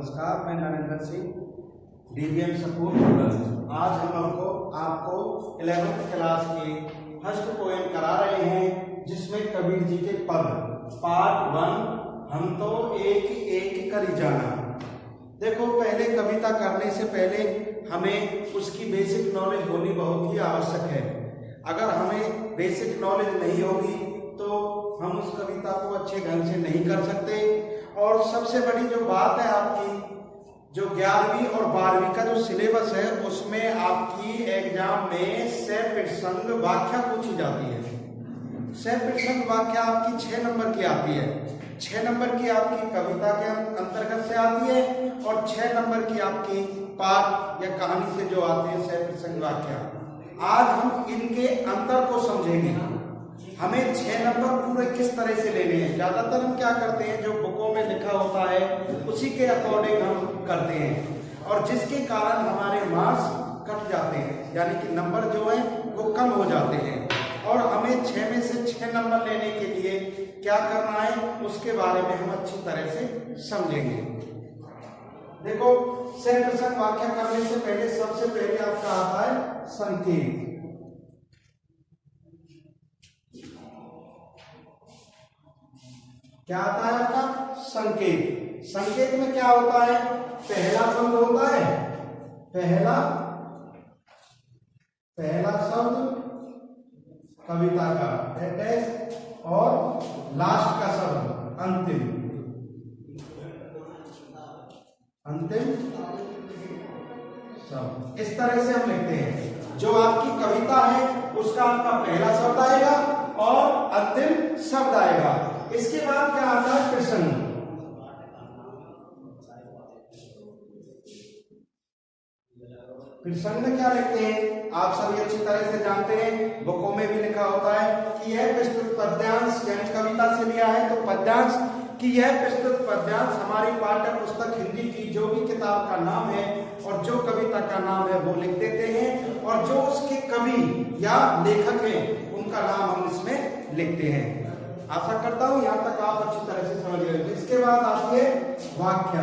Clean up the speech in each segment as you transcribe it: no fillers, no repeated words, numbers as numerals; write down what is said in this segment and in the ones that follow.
नमस्कार, मैं Narendra Singh, DVM support. आज हम आपको 11th क्लास के फर्स्ट पोएम करा रहे हैं, जिसमें कबीर जी के पद पार्ट 1 हम तो एक एक करी जाना। देखो, पहले कविता करने से पहले हमें उसकी बेसिक नॉलेज होनी बहुत ही आवश्यक है। अगर हमें बेसिक नॉलेज नहीं होगी तो हम उस कविता को अच्छे ढंग से नहीं कर सकते। और सबसे बड़ी जो बात है, आपकी जो 11वीं और 12वीं का जो सिलेबस है, उसमें आपकी एग्जाम में सह प्रसंग व्याख्या पूछी जाती है। सह प्रसंग व्याख्या आपकी 6 नंबर की आती है। 6 नंबर की आपकी कविता के अंतर्गत से आती है और 6 नंबर की आपकी पाठ या कहानी से जो आती है सह प्रसंग व्याख्या। आज हम इनके अंतर को समझेंगे। हमें 6 नंबर पूरे किस तरह से लेने हैं। ज्यादातर हम क्या करते हैं, जो बुकों में लिखा होता है उसी के अकॉर्डिंग हम करते हैं, और जिसके कारण हमारे मार्क्स कट जाते हैं, यानी कि नंबर जो है वो कम हो जाते हैं। और हमें 6 में से 6 नंबर लेने के लिए क्या करना है, उसके बारे में हम अच्छी तरह से समझेंगे। देखो, सह प्रसंग व्याख्या करने से पहले सबसे पहले आपका आता है संकेत। क्या आता है आपका संकेत। संकेत में क्या होता है, पहला शब्द होता है, पहला शब्द कविता का डैश, और लास्ट का शब्द अंतिम शब्द। इस तरह से हम लिखते हैं। जो आपकी कविता है उसका आपका पहला शब्द आएगा और अंतिम शब्द आएगा। इसके बाद क्या आता है प्रसंग। प्रसंग में क्या लिखते हैं, आप सभी अच्छी तरह से जानते हैं, बुकों में भी लिखा होता है कि यह प्रस्तुत पद्यांश, यानी कविता से लिया है तो पद्यांश, कि यह प्रस्तुत पद्यांश हमारी पाठ्य पुस्तक हिंदी की जो भी किताब का नाम है और जो कविता का नाम है वो लिख देते हैं, और जो उसके कवि या लेखक हैं उनका नाम हम इसमें लिखते हैं। आशा करता हूं यहां तक आप अच्छी तरह से समझ गए। इसके बाद आती है व्याख्या।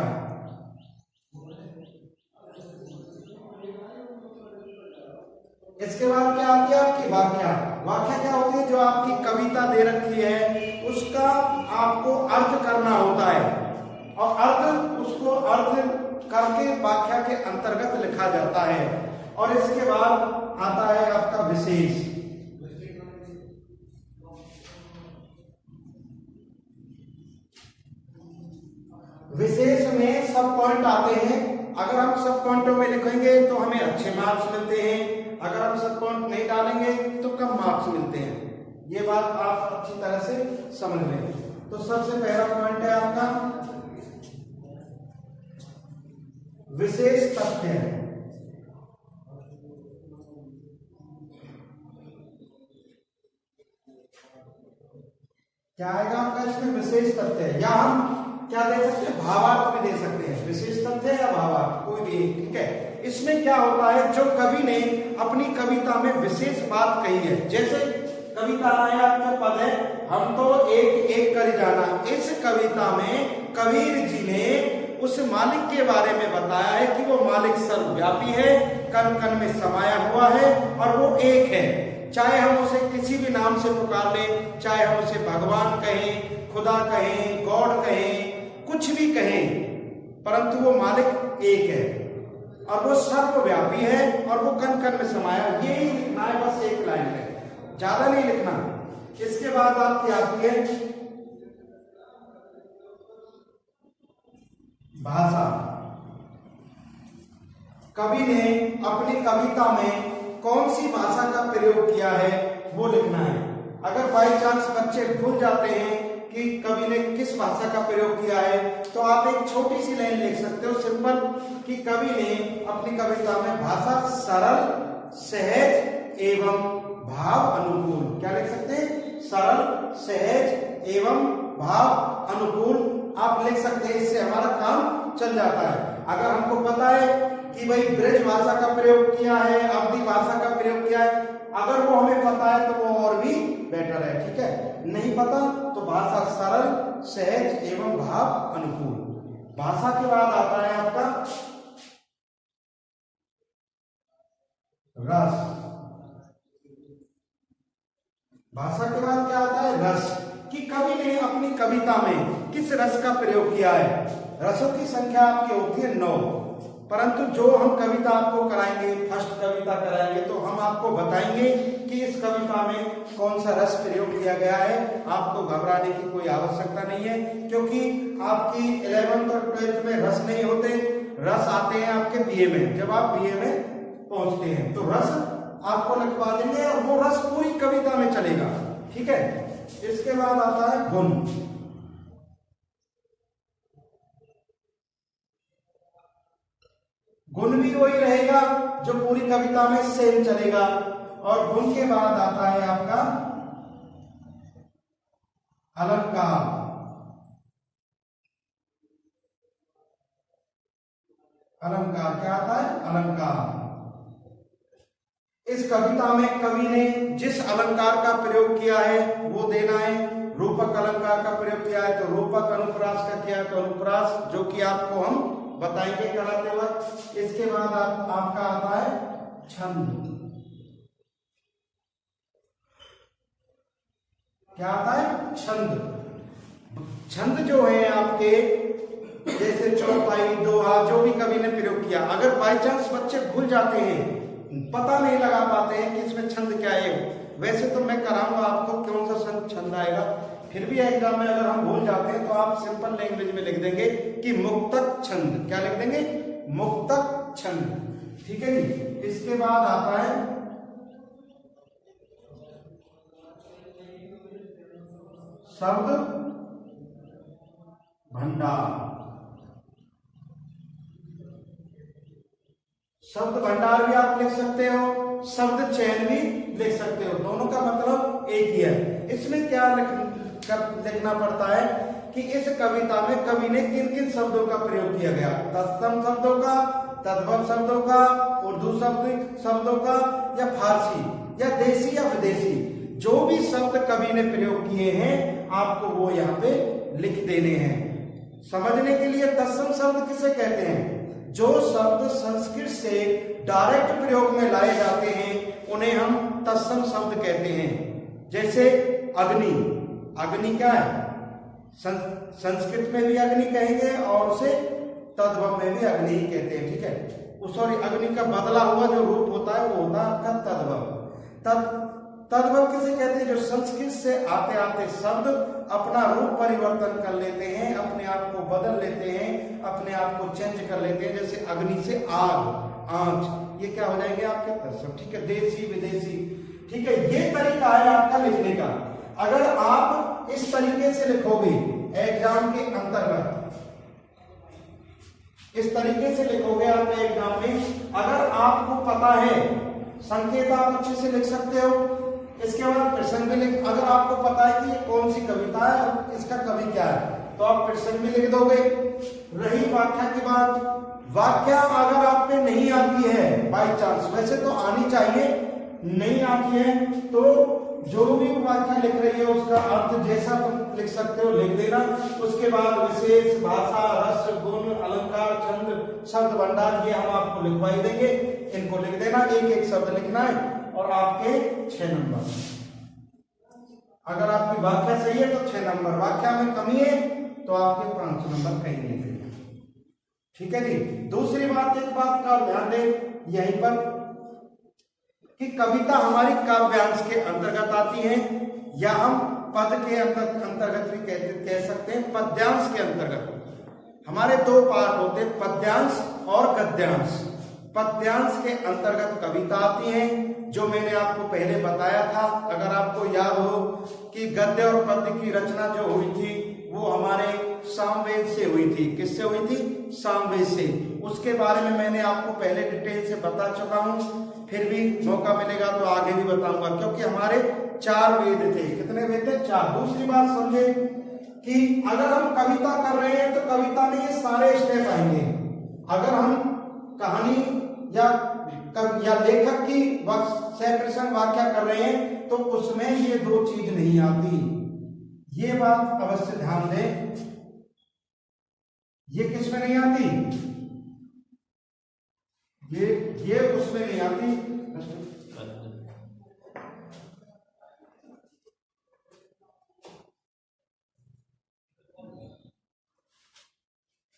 इसके बाद क्या आती है आपकी व्याख्या। व्याख्या क्या होती है, जो आपकी कविता दे रखी है उसका आपको अर्थ करना होता है, और उसको अर्थ करके व्याख्या के अंतर्गत लिखा जाता है। और इसके बाद आता है आपका विशेष। विशेष में सब पॉइंट आते हैं। अगर हम सब पॉइंटों में लिखेंगे तो हमें अच्छे मार्क्स मिलते हैं, अगर हम सब पॉइंट नहीं डालेंगे तो कम मार्क्स मिलते हैं। ये बात आप अच्छी तरह से समझ लें। तो सबसे पहला पॉइंट है आपका विशेष तथ्य। क्या आएगा आपका इसमें, विशेष तथ्य, या हम क्या दे सकते हैं, भावार्थ भी दे सकते हैं। विशेष तथ्य या भावार्थ, कोई भी एक, ठीक है। इसमें क्या होता है, जो कवि ने अपनी कविता में विशेष बात कही है, जैसे कविता आया आपका पद है हम तो एक एक कर जाना। इस कविता में कबीर जी ने उस मालिक के बारे में बताया है कि वो मालिक सर्वव्यापी है, कण कण में समाया हुआ है और वो एक है। चाहे हम उसे किसी भी नाम से पुकार लें, चाहे हम उसे भगवान कहें, खुदा कहें, गॉड कहें, कुछ भी कहें, परंतु वो मालिक एक है और वो सर्वव्यापी है और वो कण कण में समाया। ये ही लिखना है, बस एक लाइन है, ज्यादा नहीं लिखना। इसके बाद आपकी आती है भाषा। कवि ने अपनी कविता में कौन सी भाषा का प्रयोग किया है वो लिखना है। अगर बाई चांस बच्चे भूल जाते हैं कि कवि ने किस भाषा का प्रयोग किया है, तो आप एक छोटी सी लाइन लिख सकते हो, सिंपल, कि कवि ने अपनी कविता में भाषा सरल, सहज एवं भाव अनुकूल, क्या लिख सकते हैं, सरल, सहज एवं भाव अनुकूल आप लिख सकते हैं। इससे हमारा काम चल जाता है। अगर हमको पता है कि भाई ब्रज भाषा का प्रयोग किया है, अवधी भाषा का प्रयोग किया है, अगर वो हमें पता है तो वो और भी बेटर है, ठीक है। नहीं पता तो भाषा सरल, सहज एवं भाव अनुकूल। भाषा के बाद आता है रस। भाषा के बाद क्या आता है? रस। कि कवि ने अपनी कविता में किस रस का प्रयोग किया है? रसों की संख्या आपकी होती है 9, परंतु जो हम कविता आपको कराएंगे, फर्स्ट कविता कराएंगे, तो हम आपको बताएंगे कि इस कविता में कौन सा रस प्रयोग किया गया है। आपको घबराने की कोई आवश्यकता नहीं है, क्योंकि आपकी 11th और 12th में रस नहीं होते, रस आते हैं आपके बीए में। जब आप बीए में पहुंचते हैं तो रस आपको लिखवा देंगे और वो रस पूरी कविता में चलेगा। ठीक है। इसके बाद आता है गुण। गुण भी वही रहेगा जो पूरी कविता में सेम चलेगा। और गुण के बाद आता है आपका अलंकार। अलंकार क्या आता है? अलंकार। इस कविता में कवि ने जिस अलंकार का प्रयोग किया है वो देना है। रूपक अलंकार का प्रयोग किया है तो रूपक, अनुप्रास का किया है तो अनुप्रास, जो कि आपको हम बताएंगे कराते वक्त। इसके बाद आपका आता है छंद। क्या आता है? छंद। छंद जो है आपके, जैसे चौपाई, दोहा, जो भी कवि ने प्रयोग किया, अगर बाई चांस बच्चे भूल जाते हैं, पता नहीं लगा पाते हैं कि इसमें छंद क्या है, वैसे तो मैं कराऊंगा आपको कौन सा छंद आएगा, फिर भी एग्जाम में अगर हम भूल जाते हैं तो आप सिंपल लैंग्वेज में लिख देंगे कि मुक्तक छंद। क्या लिख देंगे? मुक्तक छंद। ठीक है जी। इसके बाद आता है शब्द भंडार। शब्द भंडार भी आप लिख सकते हो, शब्द चयन भी लिख सकते हो, दोनों का मतलब एक ही है। इसमें क्या लिखना पड़ता है कि इस कविता में कवि ने किन किन शब्दों का प्रयोग किया गया? तत्सम शब्दों का, तद्भव शब्दों का, उर्दू शब्दों का, या फारसी या देसी या विदेशी, जो भी शब्द कवि ने प्रयोग किए हैं आपको वो यहाँ पे लिख देने हैं। समझने के लिए तत्सम शब्द किसे कहते हैं? जो शब्द संस्कृत से डायरेक्ट प्रयोग में लाए जाते हैं उन्हें हम तत्सम शब्द कहते हैं। जैसे अग्नि। अग्नि क्या है? संस्कृत में भी अग्नि कहेंगे और उसे तद्भव में भी अग्नि ही कहते हैं। ठीक है। सॉरी, अग्नि का बदला हुआ जो रूप होता है वो होता है आपका तद्भव। तद्भव किसे कहते हैं? जो संस्कृत से आते आते शब्द अपना रूप परिवर्तन कर लेते हैं, अपने आप को बदल लेते हैं, अपने आप को चेंज कर लेते हैं। जैसे अग्नि से आग, आंच, ये क्या हो जाएंगे आपके तत्सम। ठीक है। देसी विदेशी। ठीक है। ये तरीका है आपका लिखने का। अगर आप इस तरीके से लिखोगे एग्जाम के अंतर्गत, इस तरीके से लिखोगे आप एग्जाम में, अगर आपको पता है संकेत आप अच्छे से लिख सकते हो। इसके बाद प्रसंग भी लिख, अगर आपको पता है कि ये कौन सी कविता है और इसका कवि क्या है तो आप प्रसंग भी लिख दोगे। रही व्याख्या की बात, व्याख्या अगर आप पे नहीं आती है बाई चांस, वैसे तो आनी चाहिए, नहीं आती है तो जो भी व्याख्या लिख रही है उसका अर्थ जैसा तुम लिख सकते हो लिख देना। उसके बाद विशेष, भाषा, रस, गुण, अलंकार, छंद, शब्द भंडार, ये हम आपको लिखवाई देंगे। इनको लिख देना, एक एक शब्द लिखना है और आपके 6 नंबर। अगर आपकी व्याख्या सही है तो 6 नंबर, व्याख्या में कमी है तो आपके 5 नंबर कहीं नहीं देंगे। ठीक है जी। दूसरी बात, एक बात का ध्यान दें यहीं पर कि कविता हमारी काव्यांश के अंतर्गत आती है, या हम पद के अंतर्गत भी कह सकते हैं, पद्यांश के अंतर्गत। हमारे 2 पार्ट होते हैं, पद्यांश और गद्यांश। पद्यांश के अंतर्गत कविता आती है, जो मैंने आपको पहले बताया था। अगर आपको याद हो कि गद्य और पद्य की रचना जो हुई थी वो हमारे सामवेद से हुई थी। किससे हुई थी? सामवेद से। उसके बारे में मैंने आपको पहले डिटेल से बता चुका हूं, फिर भी मौका मिलेगा तो आगे भी बताऊंगा, क्योंकि हमारे 4 वेद थे। कितने वेद थे? 4। दूसरी बात समझे कि अगर हम कविता कर रहे हैं तो कविता में ये सारे स्टेप आएंगे। अगर हम कहानी या लेखक की सह-प्रसंग व्याख्या कर रहे हैं तो उसमें ये 2 चीज नहीं आती। ये बात अवश्य ध्यान दें। ये किसमें नहीं आती? ये उसमें नहीं आती,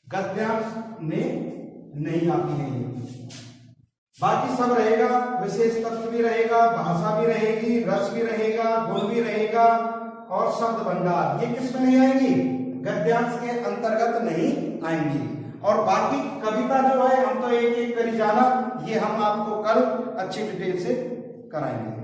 गद्यांश में नहीं आती है ये। बाकी सब रहेगा, विशेष तत्व भी रहेगा, भाषा भी रहेगी, रस भी रहेगा, गुण भी रहेगा और शब्द भंडार, ये किसमें नहीं आएंगी? गद्यांश के अंतर्गत नहीं आएंगी। और बाकी कविता जो है हम तो एक एक करी जाना, ये हम आपको कल अच्छी डिटेल से कराएंगे।